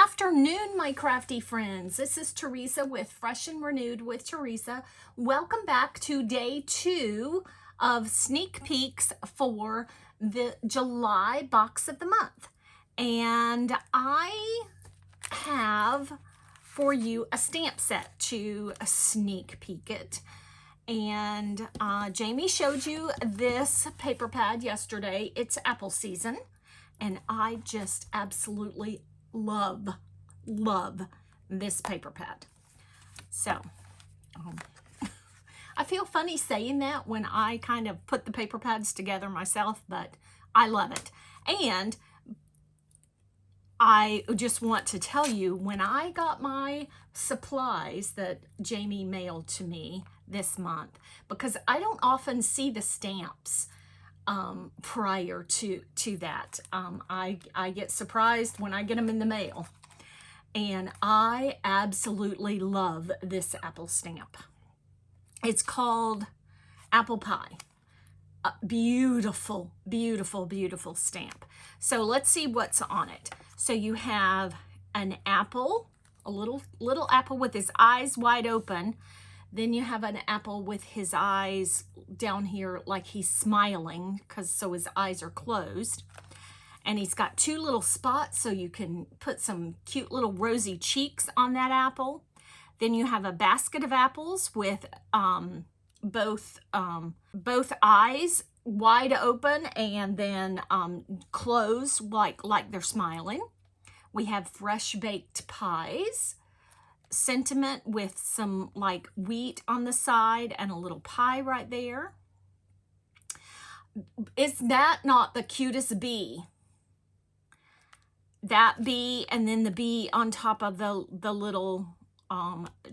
afternoon, my crafty friends. This is Teresa with Fresh and Renewed with Teresa. Welcome back to day 2 of sneak peeks for the July box of the month. And I have for you a stamp set to sneak peek it. And Jamie showed you this paper pad yesterday. It's apple season, and I just absolutely love this paper pad. So I feel funny saying that when I kind of put the paper pads together myself, but I love it. And I just want to tell you, when I got my supplies that Jamie mailed to me this month, because I don't often see the stamps prior to that. I get surprised when I get them in the mail. And I absolutely love this apple stamp. It's called Apple Pie. Beautiful, beautiful, beautiful stamp. So let's see what's on it. So you have an apple, a little apple with his eyes wide open. Then you have an apple with his eyes down here like he's smiling, so his eyes are closed. And he's got 2 little spots, so you can put some cute little rosy cheeks on that apple. Then you have a basket of apples with both eyes wide open and then closed like they're smiling. We have fresh baked pies, sentiment with some like wheat on the side and a little pie right there. Is that not the cutest bee? That bee, and then the bee on top of the little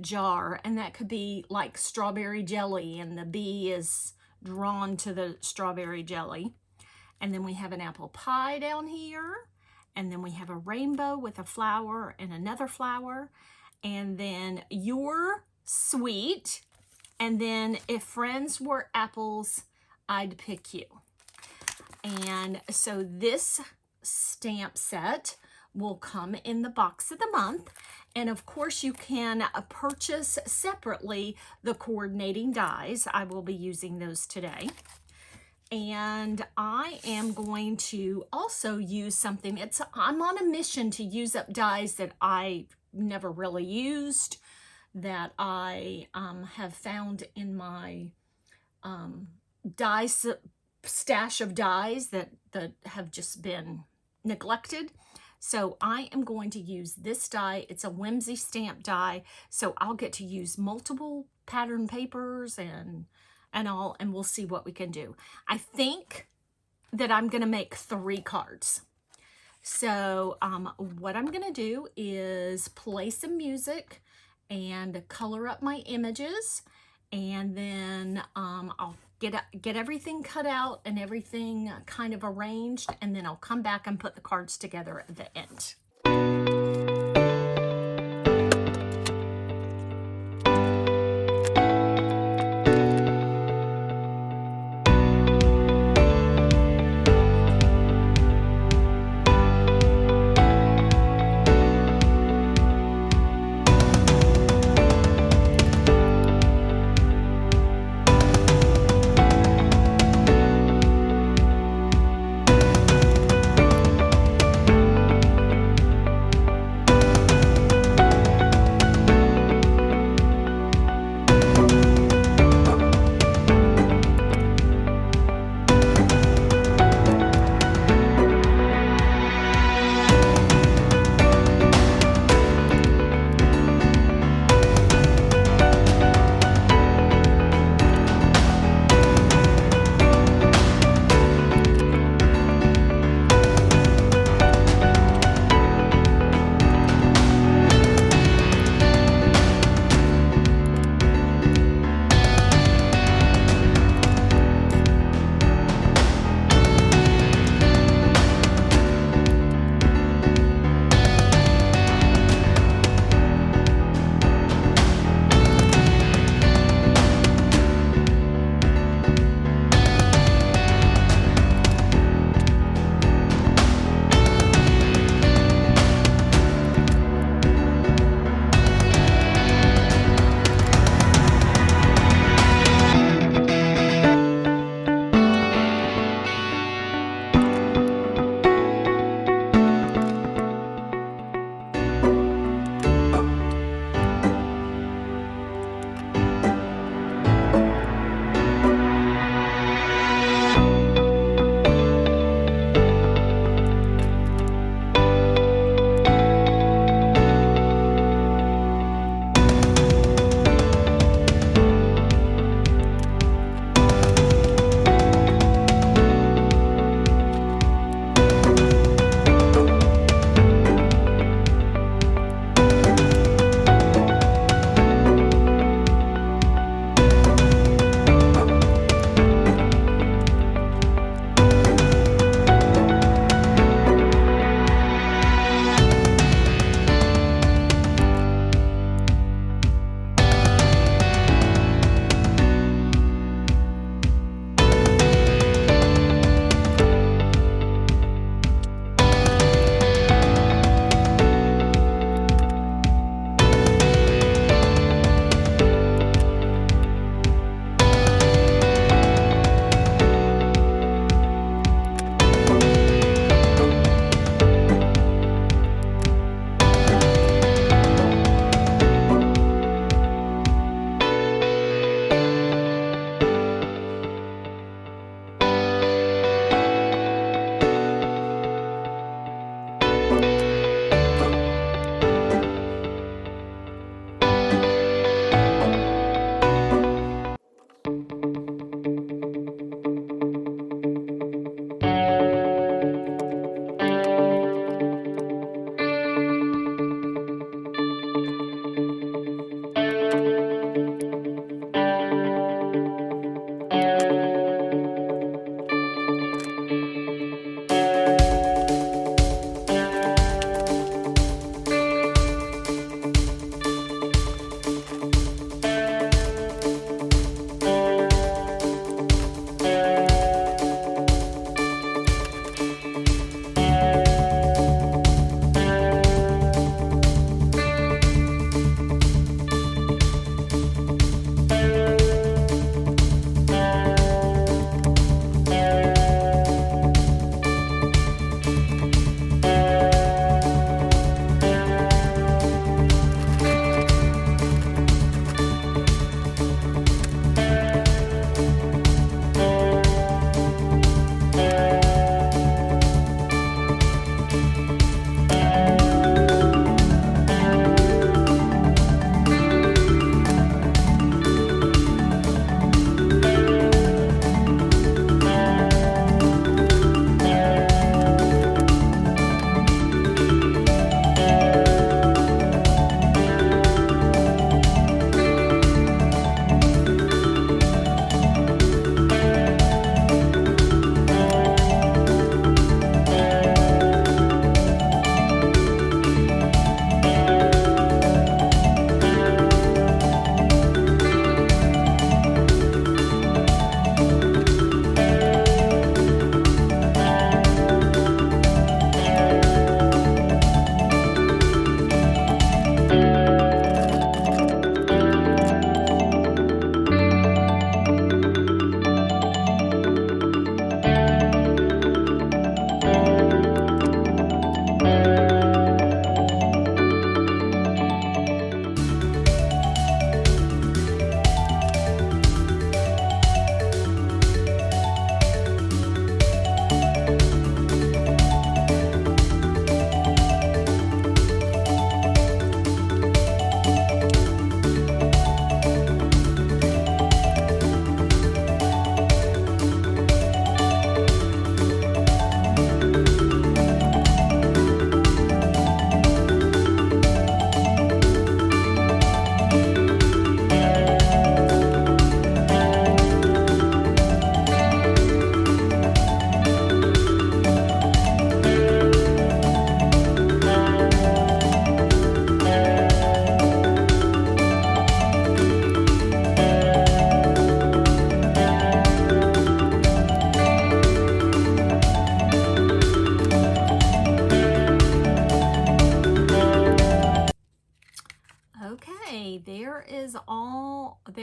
jar, and that could be like strawberry jelly, and the bee is drawn to the strawberry jelly. And then we have an apple pie down here, and then we have a rainbow with a flower and another flower, and then your sweet, and then if friends were apples, I'd pick you. And so this stamp set will come in the box of the month. And of course you can purchase separately the coordinating dies. I will be using those today. And I am going to also use something. I'm on a mission to use up dies that I never really used, that I have found in my stash of dies that have just been neglected. So I am going to use this die. It's a Whimsy stamp die, so I'll get to use multiple pattern papers and all, and we'll see what we can do. I think that I'm going to make 3 cards. So what I'm going to do is play some music and color up my images, and then I'll get everything cut out and everything kind of arranged, and then I'll come back and put the cards together at the end.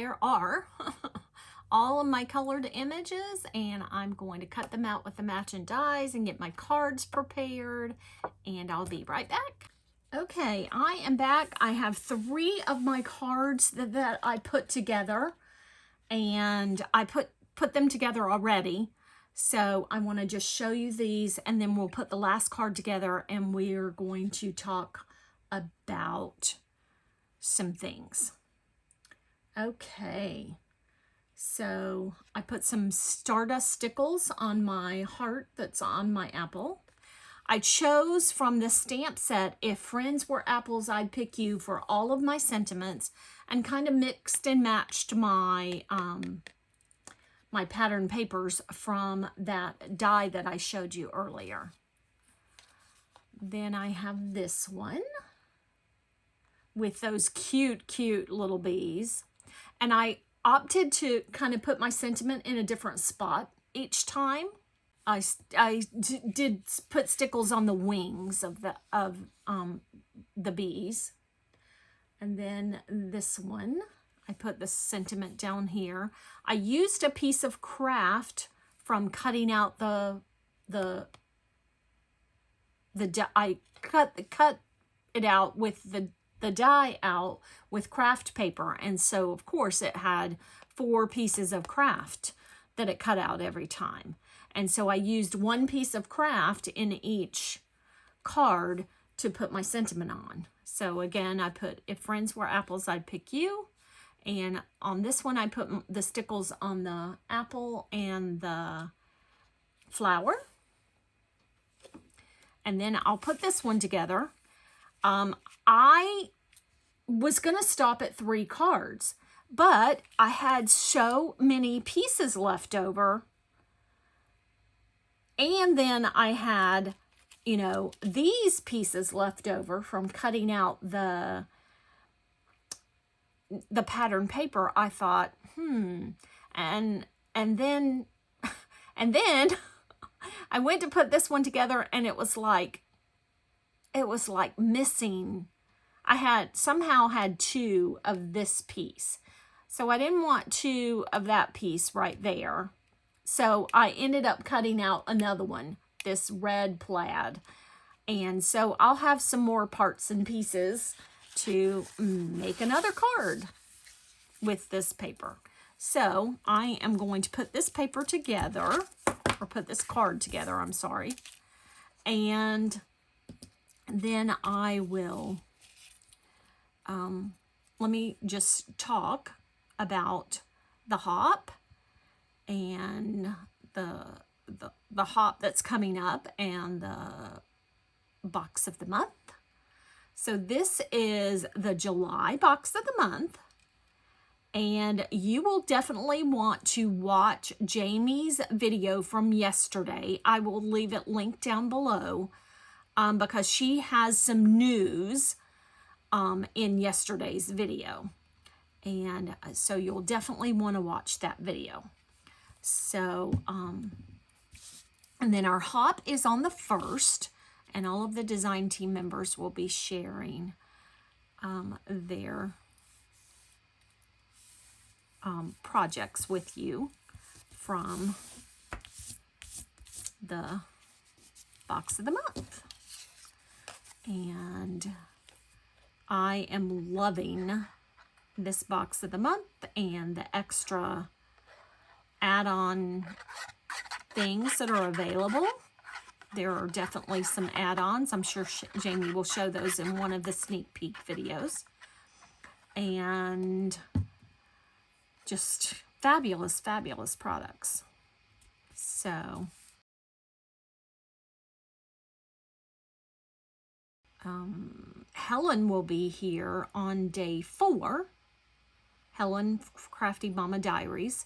there are all of my colored images, and I'm going to cut them out with the matching dies and get my cards prepared, and I'll be right back. Okay, I am back. I have 3 of my cards that I put together, and I put them together already. So I want to just show you these, and then we'll put the last card together, and we're going to talk about some things. Okay, so I put some Stardust stickles on my heart that's on my apple. I chose from the stamp set, If Friends Were Apples, I'd Pick You, for all of my sentiments, and kind of mixed and matched my my pattern papers from that die that I showed you earlier. Then I have this one with those cute, cute little bees. And I opted to kind of put my sentiment in a different spot each time. I did put stickles on the wings of the bees. And then this one, I put the sentiment down here. I used a piece of craft from cutting out I cut it out with the die out with craft paper, and so of course it had 4 pieces of craft that it cut out every time. And so I used 1 piece of craft in each card to put my sentiment on. So again, I put If Friends Were Apples, I'd Pick You. And on this one, I put the stickles on the apple and the flower. And then I'll put this one together. I was going to stop at 3 cards, but I had so many pieces left over. And then I had, you know, these pieces left over from cutting out the pattern paper. I thought, and then I went to put this one together, and it was like missing. I had somehow had 2 of this piece. So I didn't want 2 of that piece right there. So I ended up cutting out another one, this red plaid. And so I'll have some more parts and pieces to make another card with this paper. So I am going to put this paper together, or put this card together, I'm sorry. And then I will, let me just talk about the hop and the hop that's coming up and the box of the month. So this is the July box of the month, and you will definitely want to watch Jamie's video from yesterday. I will leave it linked down below because she has some news in yesterday's video, and so you'll definitely want to watch that video. So and then our hop is on the 1st, and all of the design team members will be sharing their projects with you from the box of the month. And I am loving this box of the month and the extra add-on things that are available. There are definitely some add-ons. I'm sure Jamie will show those in one of the sneak peek videos. And just fabulous, fabulous products. So, Helen will be here on day 4. Helen, Crafty Mama Diaries.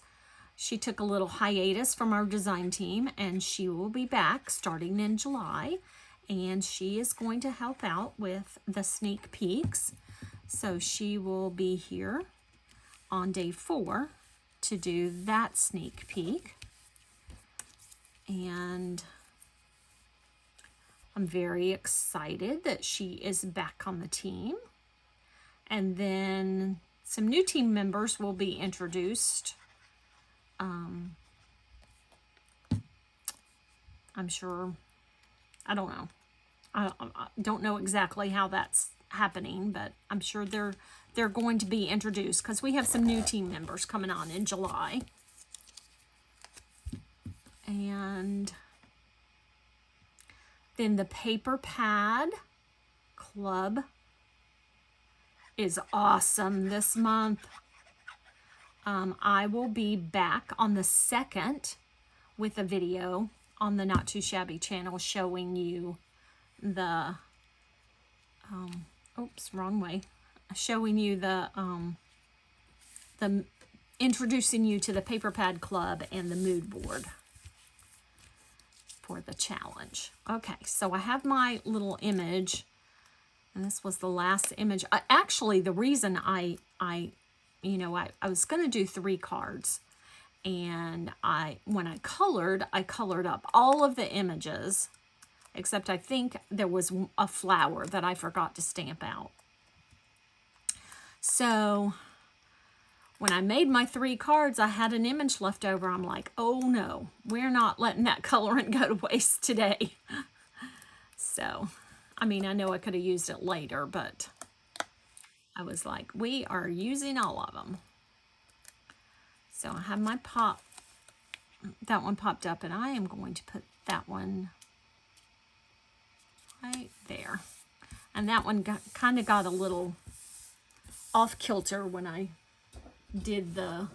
She took a little hiatus from our design team, and she will be back starting in July, and she is going to help out with the sneak peeks. So she will be here on day 4 to do that sneak peek. And I'm very excited that she is back on the team. And then some new team members will be introduced. I'm sure, I don't know. I don't know exactly how that's happening, but I'm sure they're going to be introduced because we have some new team members coming on in July. And then the paper pad club is awesome this month. I will be back on the 2nd with a video on the Not Too Shabby channel showing you the, oops, wrong way. Showing you the introducing you to the paper pad club and the mood board for the challenge. Okay, so I have my little image, and this was the last image. Actually, the reason I was going to do 3 cards, and when I colored up all of the images, except I think there was a flower that I forgot to stamp out. So when I made my 3 cards, I had an image left over. I'm like, oh no, we're not letting that colorant go to waste today. So, I mean, I know I could have used it later, but I was like, we are using all of them. So I have my that one popped up, and I am going to put that one right there. And that one kind of got a little off kilter when I did the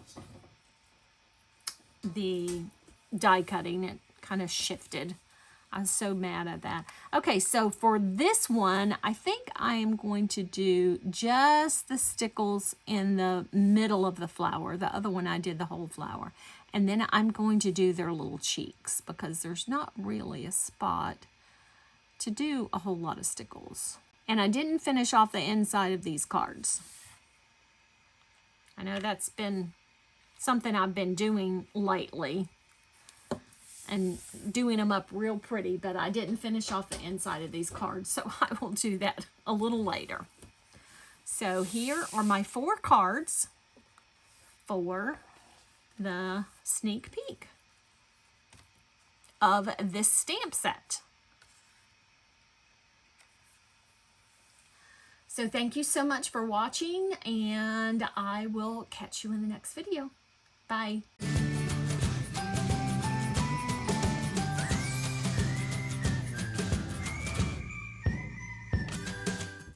die cutting. It kind of shifted. I was so mad at that. Okay, so for this one, I think I am going to do just the stickles in the middle of the flower. The other one I did the whole flower. And then I'm going to do their little cheeks because there's not really a spot to do a whole lot of stickles. And I didn't finish off the inside of these cards. I know that's been something I've been doing lately and doing them up real pretty, but I didn't finish off the inside of these cards, so I will do that a little later. So here are my 4 cards for the sneak peek of this stamp set. So thank you so much for watching, and I will catch you in the next video. Bye.